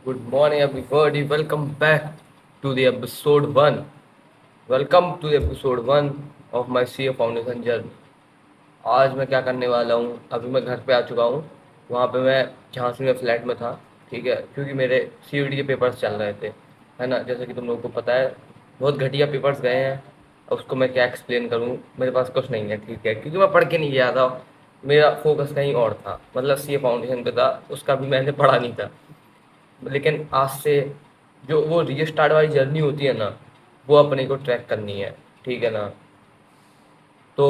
Good morning, everybody. Welcome back to the episode one. Welcome to the episode one of my CA Foundation journey. आज मैं क्या करने वाला हूँ, अभी मैं घर पे आ चुका हूँ। वहाँ पे मैं झांसी में फ्लैट में था, ठीक है, क्योंकि मेरे CUET के पेपर्स चल रहे थे, है ना। जैसे कि तुम लोगों को पता है, बहुत घटिया पेपर्स गए हैं। अब उसको मैं क्या एक्सप्लेन करूँ, मेरे पास कुछ नहीं है, ठीक है, क्योंकि मैं पढ़ के नहीं गया था। मेरा फोकस कहीं और था, मतलब CA फाउंडेशन पे था, उसका भी मैंने पढ़ा नहीं था। लेकिन आज से जो वो रीस्टार्ट वाली जर्नी होती है ना, वो अपने को ट्रैक करनी है, ठीक है ना। तो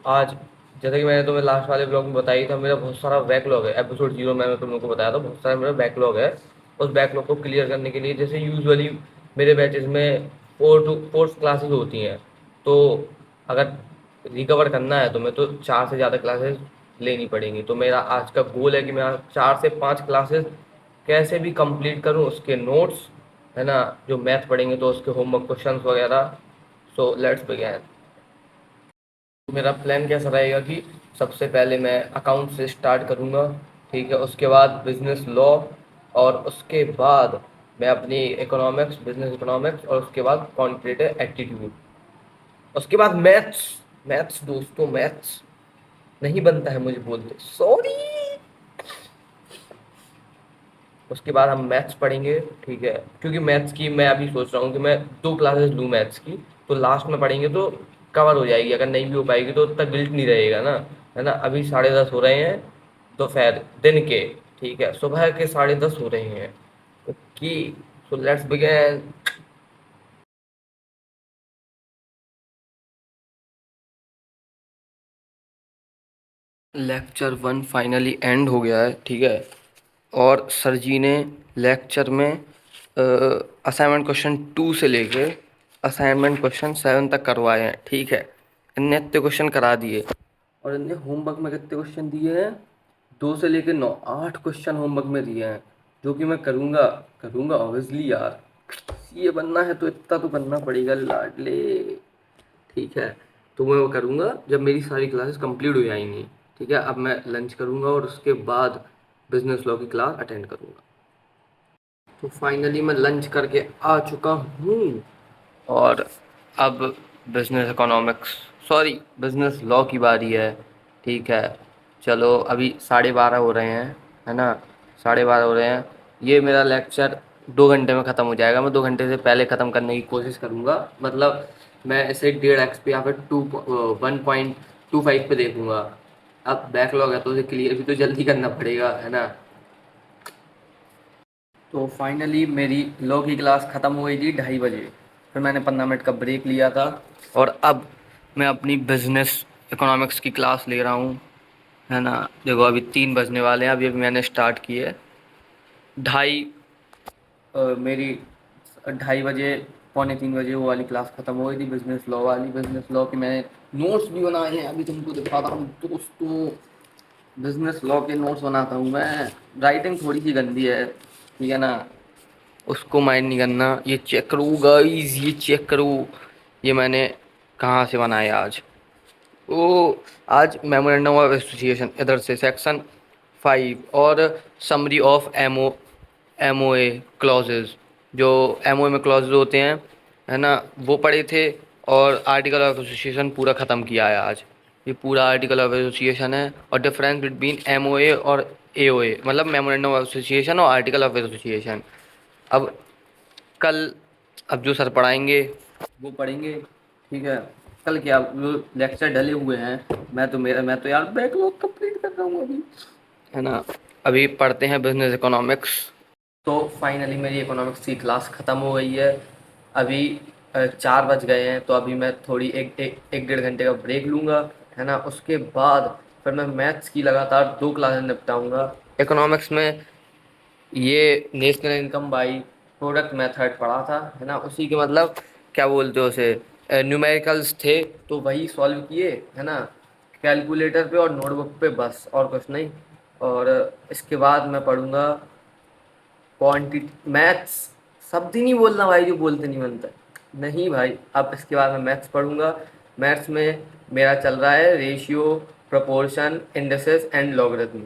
आज, जैसे कि मैंने तुम्हें लास्ट वाले ब्लॉग में बताई था, मेरा बहुत सारा बैकलॉग है। एपिसोड 0 मैंने तुम लोगों को बताया था, बहुत सारा मेरा बैकलॉग है। उस बैकलॉग को क्लियर करने के लिए, जैसे यूजुअली मेरे बैचेस में 4 क्लासेस होती हैं, तो अगर रिकवर करना है तुम्हें तो 4 से ज़्यादा क्लासेस लेनी पड़ेंगी। तो मेरा आज का गोल है कि मैं आज 4 से 5 क्लासेस कैसे भी कंप्लीट करूं, उसके नोट्स, है ना, जो मैथ पढ़ेंगे तो उसके होमवर्क क्वेश्चंस वगैरह। So let's begin. मेरा प्लान कैसा रहेगा कि सबसे पहले मैं अकाउंट से स्टार्ट करूँगा, ठीक है, उसके बाद बिजनेस लॉ, और उसके बाद मैं अपनी इकोनॉमिक्स, बिजनेस इकोनॉमिक्स, और उसके बाद क्वांटिटेटिव एप्टीट्यूड, उसके बाद मैथ्स। मैथ्स दोस्तों, मैथ्स नहीं बनता है मुझे बोलते, सॉरी। उसके बाद हम मैथ्स पढ़ेंगे, ठीक है, क्योंकि मैथ्स की मैं अभी सोच रहा हूँ कि मैं 2 क्लासेस लूँ मैथ्स की, तो लास्ट में पढ़ेंगे तो कवर हो जाएगी। अगर नहीं भी हो पाएगी तो उतना गिल्ट नहीं रहेगा ना, है ना। अभी 10:30 हो रहे हैं दोपहर दिन के, ठीक है, सुबह के 10:30 हो रहे हैं। Okay, so let's begin. Lecture 1 finally and हो गया है, ठीक है, और सर जी ने लेक्चर में असाइनमेंट क्वेश्चन 2 से लेके असाइनमेंट क्वेश्चन 7 तक करवाए हैं, ठीक है। इनने इतने क्वेश्चन करा दिए, और इनने होमवर्क में कितने क्वेश्चन दिए हैं, 2 से लेके 9, 8 क्वेश्चन होमवर्क में दिए हैं, जो कि मैं करूँगा। करूँगा ऑब्वियसली यार, ये बनना है तो इतना तो करना पड़ेगा लाडले, ठीक है। तो मैं वो करूँगा जब मेरी सारी क्लासेस कंप्लीट हो जाएंगी, ठीक है। अब मैं लंच करूँगा और उसके बाद बिजनेस लॉ की क्लास अटेंड करूँगा। तो फाइनली मैं लंच करके आ चुका हूँ, और अब business economics, sorry, business law की बारी है, ठीक है। चलो अभी 12:30 हो रहे हैं, है ना, 12:30 हो रहे हैं। ये मेरा लेक्चर 2 घंटे में ख़त्म हो जाएगा। मैं 2 घंटे से पहले ख़त्म करने की कोशिश करूँगा, मतलब मैं इसे 1.5x पे या फिर 1.25 पे देखूँगा। अब बैकलॉग है तो उसे क्लियर भी तो जल्दी करना पड़ेगा, है ना। तो फाइनली मेरी लॉ की क्लास ख़त्म हो गई थी 2:30 बजे। फिर मैंने 15 मिनट का ब्रेक लिया था, और अब मैं अपनी बिजनेस इकोनॉमिक्स की क्लास ले रहा हूँ, है ना। देखो अभी 3 बजने वाले हैं, अभी अभी मैंने स्टार्ट की है। ढाई मेरी 2:30 बजे, पौने 3 बजे वो वाली क्लास ख़त्म हो गई थी, बिजनेस लॉ वाली। बिजनेस लॉ के मैंने नोट्स भी बनाए हैं, अभी तुमको दिखाता हूँ दोस्तों। बिजनेस लॉ के नोट्स बनाता हूँ मैं। राइटिंग थोड़ी सी गंदी है, ठीक है ना, उसको माइंड नहीं करना। ये चेक करो गाइस, ये चेक करो, ये मैंने कहाँ से बनाया आज। ओ, आज मेमोरेंडम ऑफ एसोसिएशन, इधर से सेक्शन 5, और समरी ऑफ एमओए क्लॉजेज, जो एमओए में क्लॉजेज होते हैं, है ना, वो पढ़े थे। और आर्टिकल ऑफ एसोसिएशन पूरा ख़त्म किया है आज। ये पूरा आर्टिकल ऑफ एसोसिएशन है, और डिफरेंस बिटवीन एमओए और एओए, मतलब मेमोरेंडम ऑफ एसोसिएशन और आर्टिकल ऑफ एसोसिएशन। अब कल, अब जो सर पढ़ाएंगे वो पढ़ेंगे, ठीक है। कल क्या, वो लेक्चर डले हुए हैं, मैं तो यार बैकलॉग कंप्लीट कर रहा हूँ अभी, है ना। अभी पढ़ते हैं बिजनेस इकोनॉमिक्स। तो फाइनली मेरी इकोनॉमिक्स की क्लास ख़त्म हो गई है। अभी 4 बज गए हैं, तो अभी मैं थोड़ी एक 1.5 घंटे का ब्रेक लूँगा, है ना। उसके बाद फिर मैं मैथ्स की लगातार 2 क्लासेस निपटाऊँगा। इकोनॉमिक्स में ये national income by product method पढ़ा था, है ना, उसी के मतलब क्या बोलते हो उसे, न्यूमेरिकल्स थे, तो वही सॉल्व किए, है ना, कैलकुलेटर पे और नोटबुक पे, बस और कुछ नहीं। और इसके बाद मैं पढ़ूंगा क्वांटिटी मैथ्स। शब्द ही नहीं बोलना भाई, जो बोलते नहीं बनता। नहीं भाई, अब इसके बाद मैं मैथ्स पढ़ूंगा। मैथ्स में मेरा चल रहा है ratio, proportion, indices and logarithm,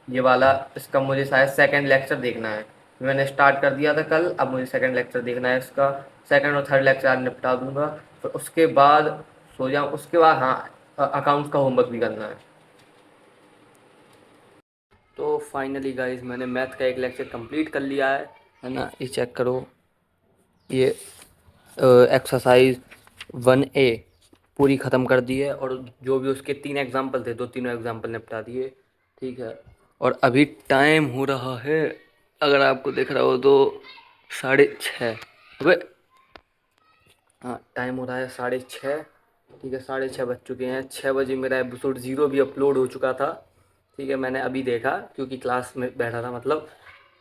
ये वाला। इसका मुझे शायद सेकंड लेक्चर देखना है, मैंने स्टार्ट कर दिया था कल, अब मुझे सेकंड लेक्चर देखना है इसका। सेकंड और थर्ड लेक्चर आज निपटा दूंगा, फिर उसके बाद सो जाऊँ। उसके बाद हाँ, अकाउंट्स का होमवर्क भी करना है। तो फाइनली गाइस मैंने मैथ का एक लेक्चर कंप्लीट कर लिया है ना। ये चेक करो, ये एक्सरसाइज 1A पूरी ख़त्म कर दी है, और जो भी उसके 3 एग्जाम्पल थे, दो तीनों एग्जाम्पल निपटा दिए। ठीक है, और अभी टाइम हो रहा है, अगर आपको दिख रहा हो तो 6:30। अबे हाँ, टाइम हो रहा है 6:30। ठीक है, 6:30 बज चुके हैं। 6 बजे मेरा एपिसोड 0 भी अपलोड हो चुका था। ठीक है, मैंने अभी देखा क्योंकि क्लास में बैठा था, मतलब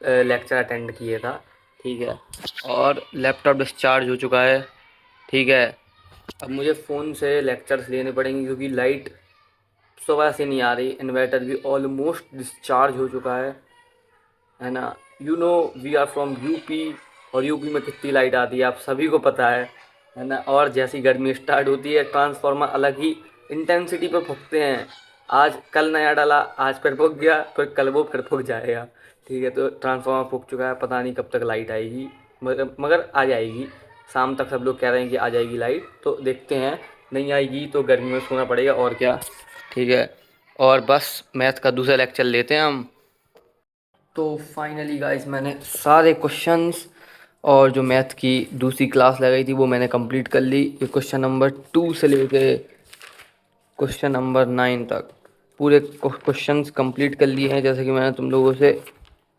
लेक्चर अटेंड किए था। ठीक है, और लैपटॉप डिस्चार्ज हो चुका है। ठीक है, अब मुझे फ़ोन से लेक्चर्स लेने पड़ेंगे क्योंकि लाइट सुबह से नहीं आ रही। इन्वर्टर भी ऑलमोस्ट डिस्चार्ज हो चुका है ना। You know, we are from UP, और यूपी में कितनी लाइट आती है आप सभी को पता है ना। और जैसी गर्मी स्टार्ट होती है, ट्रांसफार्मर अलग ही इंटेंसिटी पर फूकते हैं। आज कल नया डाला, आज फिर फूक गया, फिर कल वो फिर फूक जाएगा। ठीक है, तो ट्रांसफार्मर फूक चुका है, पता नहीं कब तक लाइट आएगी, मगर आ जाएगी। शाम तक सब लोग कह रहे हैं कि आ जाएगी लाइट, तो देखते हैं। नहीं आएगी तो गर्मी में सोना पड़ेगा, और क्या। ठीक है, और बस मैथ का दूसरा लेक्चर लेते हैं हम। तो फाइनली गाइस मैंने सारे क्वेश्चंस और जो मैथ की दूसरी क्लास लगाई थी वो मैंने कंप्लीट कर ली। ये क्वेश्चन नंबर 2 से लेके क्वेश्चन नंबर 9 तक पूरे क्वेश्चंस कंप्लीट कर लिए हैं, जैसे कि मैंने तुम लोगों से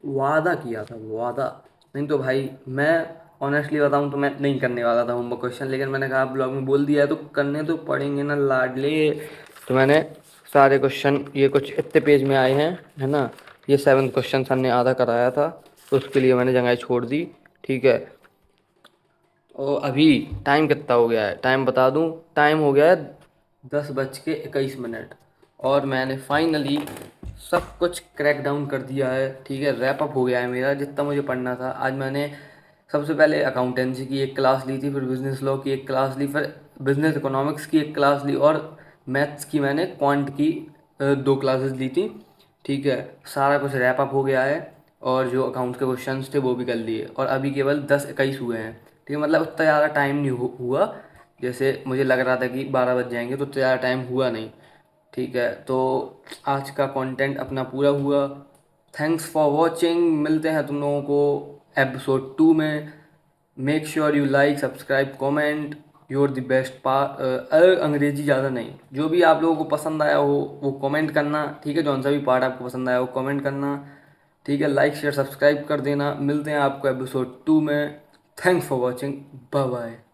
वादा किया था। वादा नहीं तो भाई, मैं ऑनेस्टली बताऊं तो मैं नहीं करने वाला था होमवर्क क्वेश्चन, लेकिन मैंने कहा ब्लॉग में बोल दिया है तो करने तो पड़ेंगे ना लाडले। तो मैंने सारे क्वेश्चन, ये कुछ इतने पेज में आए हैं, है ना। ये 7 क्वेश्चन सर ने आधा कराया था, तो उसके लिए मैंने जगह छोड़ दी। ठीक है, और अभी टाइम कितना हो गया है, टाइम बता दूं। टाइम हो गया है 10:21। और मैंने फाइनली सब कुछ क्रैक डाउन कर दिया है। ठीक है, रैप अप हो गया है मेरा जितना मुझे पढ़ना था। आज मैंने सबसे पहले अकाउंटेंसी की एक क्लास ली थी, फिर बिजनेस लॉ की एक क्लास ली, फिर बिजनेस इकोनॉमिक्स की एक क्लास ली, और मैथ्स की मैंने क्वांट की 2 क्लासेस ली थी। ठीक है, सारा कुछ रैप अप हो गया है, और जो अकाउंट्स के क्वेश्चंस थे वो भी कर लिए, और अभी केवल 10:21 हुए हैं। ठीक है, मतलब उतना ज़्यादा टाइम नहीं हुआ। जैसे मुझे लग रहा था कि 12 बज जाएंगे, तो उतना ज़्यादा टाइम हुआ नहीं। ठीक है, तो आज का कंटेंट अपना पूरा हुआ। थैंक्स फॉर वॉचिंग, मिलते हैं तुम लोगों को एपिसोड 2 में। Make sure you like, subscribe, comment. Your the best part. अंग्रेजी ज़्यादा नहीं, जो भी आप लोगों को पसंद आया हो वो कमेंट करना। ठीक है, जौन सा भी पार्ट आपको पसंद आया वो कमेंट करना। ठीक है, लाइक शेयर सब्सक्राइब कर देना। मिलते हैं आपको एपिसोड 2 में। Thanks for watching, bye bye.